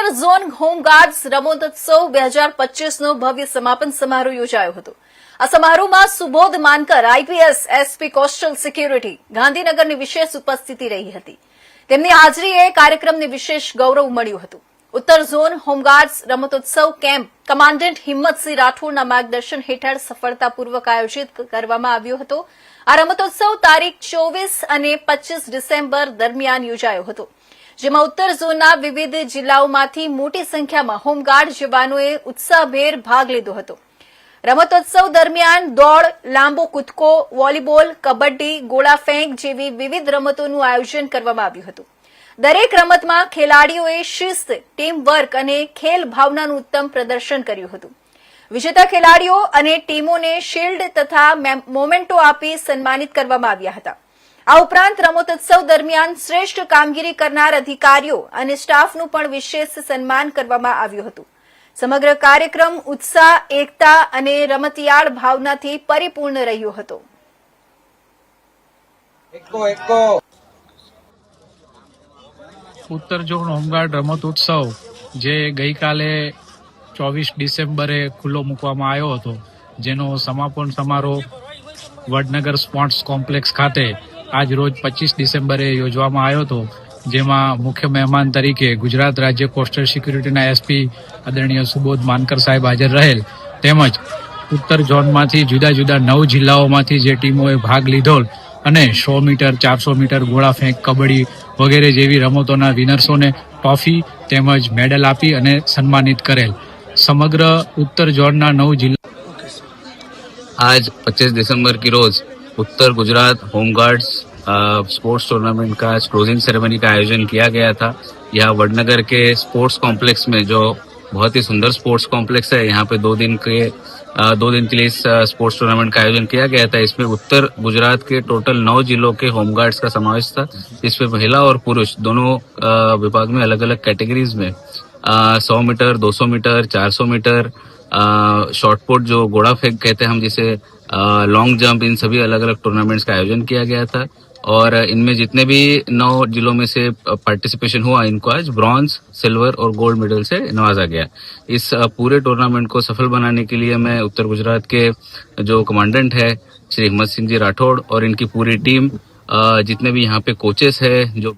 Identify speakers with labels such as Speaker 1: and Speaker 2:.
Speaker 1: ઉત્તર zone home guards રમતોત્સવ 2025નો ભવ્ય સમાપન સમારોહ યોજાયો હતો। આ સમારોહમાં Subodh Mankar IPS SP coastal security ગાંધીનગરની વિશેષ ઉપસ્થિતિ રહી હતી। તેમની હાજરીએ કાર્યક્રમને વિશેષ ગૌરવ મળ્યું હતું। ઉત્તર ઝોન હોમગાર્ડ્સ રમતોત્સવ કેમ્પ કમાન્ડન્ટ હિંમતસિંહ રાઠોડના માર્ગદર્શન હેઠળ સફળતાપૂર્વક આયોજિત કરવામાં આવ્યો હતો। આ રમતોત્સવ તારીખ 24 અને 25 ડિસેમ્બર દરમિયાન યોજાયો હતો, જેમાં ઉત્તર ઝોનના વિવિધ જિલ્લાઓમાંથી મોટી સંખ્યામાં હોમગાર્ડ જવાનોએ ઉત્સાહભેર ભાગ લીધો હતો। રમતોત્સવ દરમિયાન દોડ, લાંબો કૂદકો, વોલીબોલ, કબડ્ડી, ગોળા ફેંક જેવી વિવિધ રમતોનું આયોજન કરવામાં આવ્યું હતું। દરેક રમતમાં ખેલાડીઓએ શિસ્ત, ટીમ વર્ક અને ખેલ ભાવનાનું ઉત્તમ પ્રદર્શન કર્યું હતું। વિજેતા ખેલાડીઓ અને ટીમોને શિલ્ડ તથા મોમેન્ટો આપી સન્માનિત કરવામાં આવ્યા હતા। આ ઉપરાંત રમતોત્સવ દરમિયાન શ્રેષ્ઠ કામગીરી કરનાર અધિકારીઓ અને સ્ટાફનું પણ વિશેષ સન્માન કરવામાં આવ્યું હતું। સમગ્ર કાર્યક્રમ ઉત્સાહ, એકતા અને રમતિયાળ ભાવનાથી પરિપૂર્ણ રહ્યો હતો।
Speaker 2: ઉત્તર ઝોન હોમગાર્ડ રમતોત્સવ જે ગઈકાલે 24 ડિસેમ્બરે ખુલ્લો મૂકવામાં આવ્યો હતો, જેનો સમાપન સમારોહ વડનગર સ્પોર્ટ્સ કોમ્પ્લેક્સ ખાતે આજ રોજ 25 ડિસેમ્બરે યોજવામાં આવ્યો હતો, જેમાં મુખ્ય મહેમાન તરીકે ગુજરાત રાજ્ય કોસ્ટલ સિક્યુરિટીના એસપી આદરણીય સુબોધ માનકર સાહેબ હાજર રહેલ, તેમજ ઉત્તર ઝોનમાંથી જુદા જુદા 9 જિલ્લાઓમાંથી જે ટીમોએ ભાગ લીધો અને 100 મીટર, 400 મીટર, ગોળા ફેંક, કબડ્ડી વગેરે જેવી રમતોના વિનર્સોને ટ્રોફી તેમજ મેડલ આપી અને સન્માનિત કરેલ। समग्र उत्तर जोन 9 जिला
Speaker 3: आज 25 दिसंबर की रोज उत्तर गुजरात होमगार्ड्स स्पोर्ट्स टूर्नामेंट का क्लोजिंग सेरेमनी का आयोजन किया गया था। यहाँ वडनगर के स्पोर्ट्स कॉम्प्लेक्स में, जो बहुत ही सुंदर स्पोर्ट्स कॉम्प्लेक्स है, यहाँ पे 2 दिन के लिए इस स्पोर्ट्स टूर्नामेंट का आयोजन किया गया था। इसमें उत्तर गुजरात के टोटल 9 जिलों के होमगार्ड्स का समावेश था। इसमें महिला और पुरुष दोनों विभाग में अलग अलग कैटेगरीज में 100 मीटर, 200 मीटर, 400 मीटर, शॉर्टपुट जो घोड़ा फेंक कहते हैं हम जिसे, लॉन्ग जंप, इन सभी अलग अलग टूर्नामेंट्स का आयोजन किया गया था। और इनमें जितने भी 9 जिलों में से पार्टिसिपेशन हुआ, इनको आज ब्रॉन्ज, सिल्वर और गोल्ड मेडल से नवाजा गया। इस पूरे टूर्नामेंट को सफल बनाने के लिए मैं उत्तर गुजरात के जो कमांडेंट है श्री हिम्मत सिंह जी राठौड़ और इनकी पूरी टीम, जितने भी यहाँ पे कोचेस है, जो